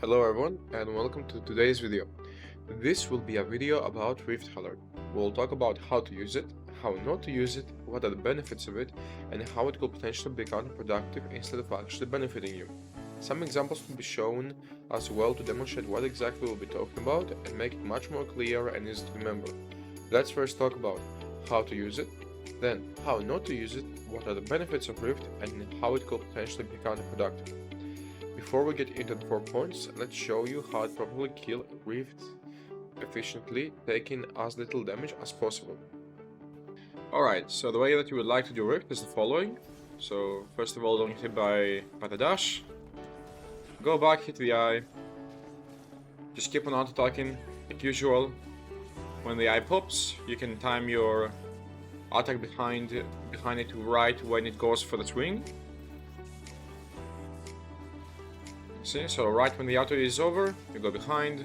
Hello everyone and welcome to today's video. This will be a video about Rift Helard. We'll talk about how to use it, how not to use it, what are the benefits of it, and how it could potentially be counterproductive instead of actually benefiting you. Some examples will be shown as well to demonstrate what exactly we'll be talking about and make it much more clear and easy to remember. Let's first talk about how to use it, then how not to use it, what are the benefits of Rift, and how it could potentially be counterproductive. Before we get into the 4 points, let's show you how to properly kill Rift efficiently, taking as little damage as possible. Alright, so the way that you would like to do Rift is the following. So first of all, don't hit by the dash. Go back, hit the eye. Just keep on auto-attacking like usual. When the eye pops, you can time your attack behind it to right when it goes for the swing. See, so right when the auto is over, you go behind,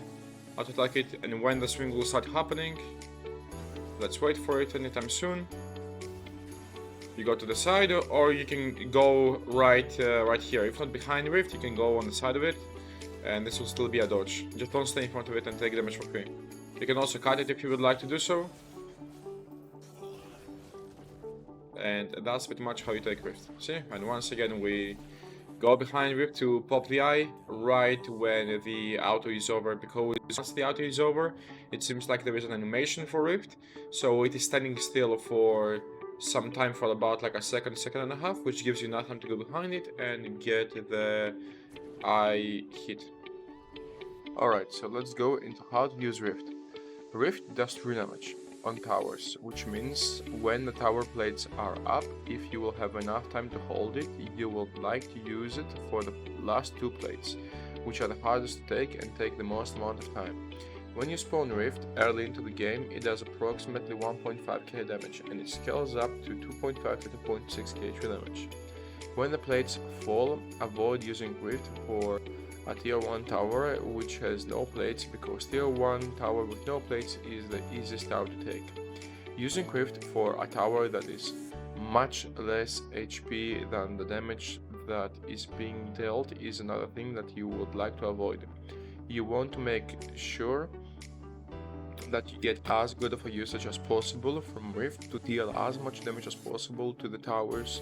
auto-attack it, and when the swing will start happening, let's wait for it anytime soon. You go to the side, or you can go right here. If not behind Rift, you can go on the side of it, and this will still be a dodge. Just don't stay in front of it and take damage for free. You can also cut it if you would like to do so. And that's pretty much how you take Rift. See, and once again we go behind Rift to pop the eye right when the auto is over, because once the auto is over, it seems like there is an animation for Rift, so it is standing still for some time, for about like a second and a half, which gives you enough time to go behind it and get the eye hit. Alright, so let's go into how to use Rift. Rift does 3 damage on towers, which means when the tower plates are up, if you will have enough time to hold it, you will like to use it for the last 2 plates, which are the hardest to take and take the most amount of time. When you spawn Rift early into the game, it does approximately 1.5k damage, and it scales up to 2.5 to 2.6k damage. When the plates fall, avoid using Rift for a tier 1 tower which has no plates, because tier 1 tower with no plates is the easiest tower to take. Using Rift for a tower that is much less HP than the damage that is being dealt is another thing that you would like to avoid. You want to make sure that you get as good of a usage as possible from Rift to deal as much damage as possible to the towers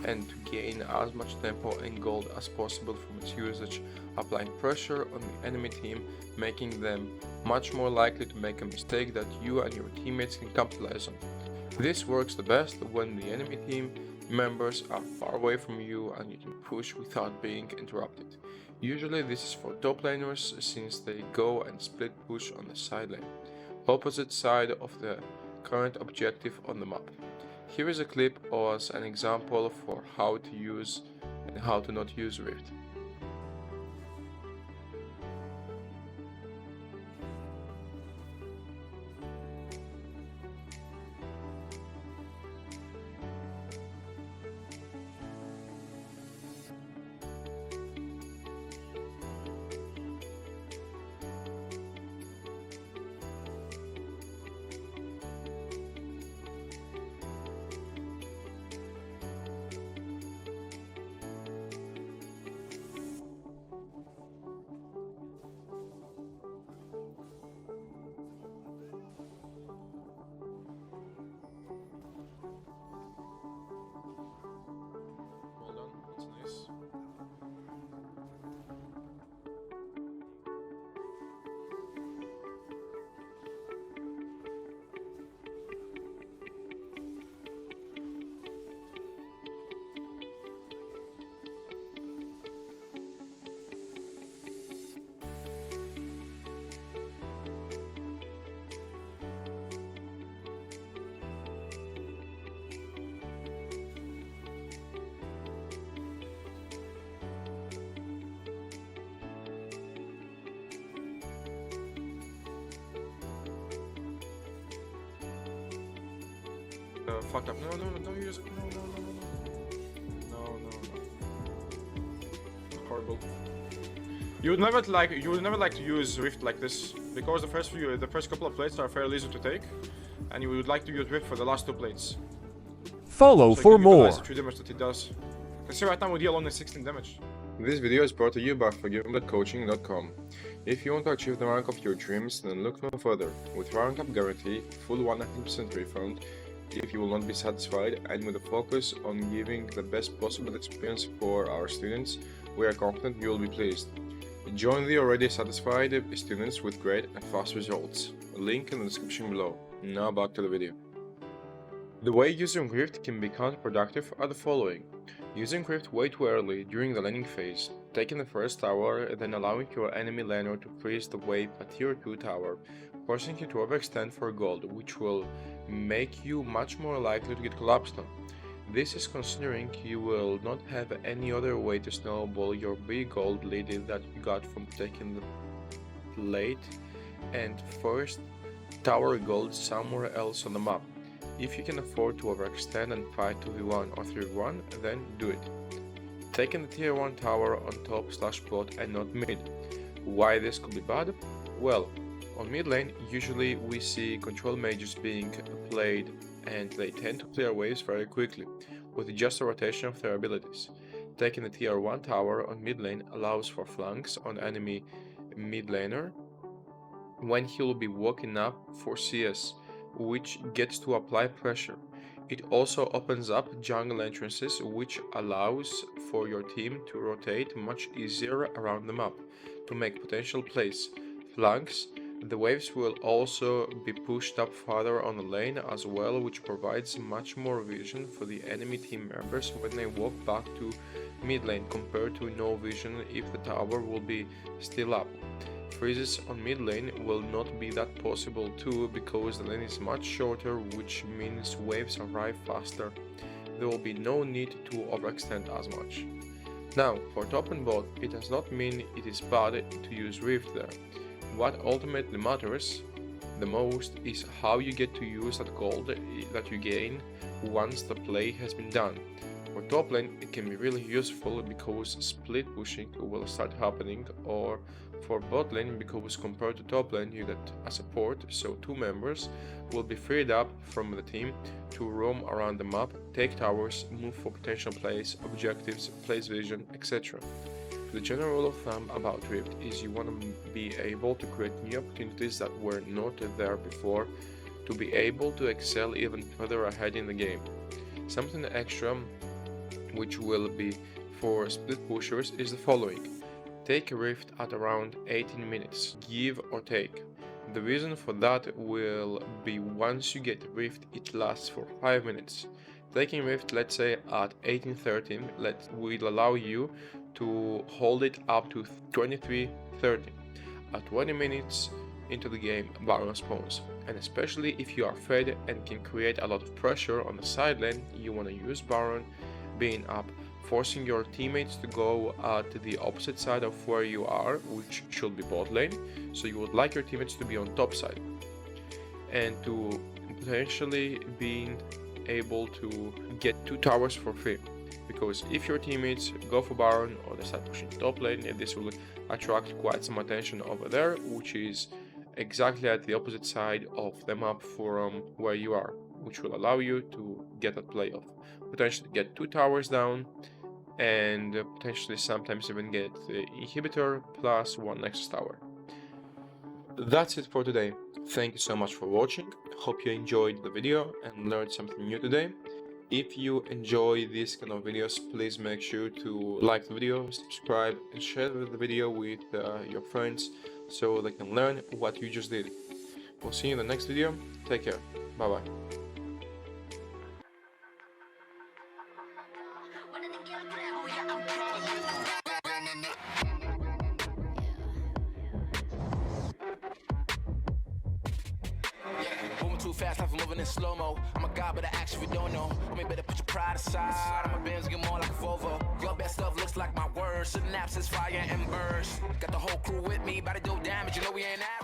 and to gain as much tempo and gold as possible from its usage, applying pressure on the enemy team, making them much more likely to make a mistake that you and your teammates can capitalize on. This works the best when the enemy team members are far away from you and you can push without being interrupted. Usually this is for top laners, since they go and split push on the side lane, opposite side of the current objective on the map. Here is a clip as an example for how to use and how to not use Rift. Fucked up. No, don't use it. No. Horrible. You would never like to use Rift like this, because the first couple of plates are fairly easy to take, and you would like to use Rift for the last 2 plates. Follow so for more. The 3 damage that it does. Because right now we deal only 16 damage. This video is brought to you by forgiven.coaching.com. If you want to achieve the rank of your dreams, then look no further. With rank up guarantee, full 100% refund if you will not be satisfied, and with a focus on giving the best possible experience for our students, we are confident you will be pleased. Join the already satisfied students with great and fast results. Link in the description below. Now back to the video. The way using Rift can be counterproductive are the following. Using Rift way too early during the laning phase, taking the first tower, then allowing your enemy laner to freeze the wave at tier 2 tower, forcing you to overextend for gold, which will make you much more likely to get collapsed on. This is considering you will not have any other way to snowball your big gold lead that you got from taking the late and first tower gold somewhere else on the map. If you can afford to overextend and fight 2v1 or 3v1, then do it. Taking the tier 1 tower on top/bot and not mid. Why this could be bad? Well, on mid lane, usually we see control mages being played and they tend to clear waves very quickly, with just a rotation of their abilities. Taking the tier 1 tower on mid lane allows for flanks on enemy mid laner when he will be walking up for CS, which gets to apply pressure. It also opens up jungle entrances, which allows for your team to rotate much easier around the map to make potential plays. Flanks, the waves will also be pushed up farther on the lane as well, which provides much more vision for the enemy team members when they walk back to mid lane compared to no vision if the tower will be still up. Freezes on mid lane will not be that possible too, because the lane is much shorter, which means waves arrive faster. There will be no need to overextend as much. Now, for top and bot, it does not mean it is bad to use Rift there. What ultimately matters the most is how you get to use that gold that you gain once the play has been done. For top lane, it can be really useful because split pushing will start happening, or for bot lane because compared to top lane you get a support, so two members will be freed up from the team to roam around the map, take towers, move for potential plays, objectives, place vision, etc. The general rule of thumb about Rift is you want to be able to create new opportunities that were not there before, to be able to excel even further ahead in the game. Something extra which will be for split pushers is the following. Take a Rift at around 18 minutes, give or take. The reason for that will be once you get Rift it lasts for 5 minutes. Taking Rift, let's say at 18:30, will allow you to hold it up to 23:30. At 20 minutes into the game, Baron spawns, and especially if you are fed and can create a lot of pressure on the side lane, you want to use Baron being up, forcing your teammates to go at the opposite side of where you are, which should be bot lane, so you would like your teammates to be on top side, and to potentially being able to get 2 towers for free, because if your teammates go for Baron or they start pushing top lane, this will attract quite some attention over there, which is exactly at the opposite side of the map from where you are, which will allow you to get that play off, potentially get 2 towers down, and potentially sometimes even get the inhibitor plus 1 Nexus tower. That's it for today. Thank you so much for watching. Hope you enjoyed the video and learned something new today. If you enjoy these kind of videos, please make sure to like the video, subscribe, and share the video with your friends so they can learn what you just did. We'll see you in the next video. Take care. Bye bye. Moving too fast, life moving in slow-mo. I'm a god, but I actually don't know. Homie, better put your pride aside. I'm a Benz, get more like a Volvo. Your best stuff looks like my words. Synapses, fire, and burst. Got the whole crew with me, about to do damage, you know we ain't out.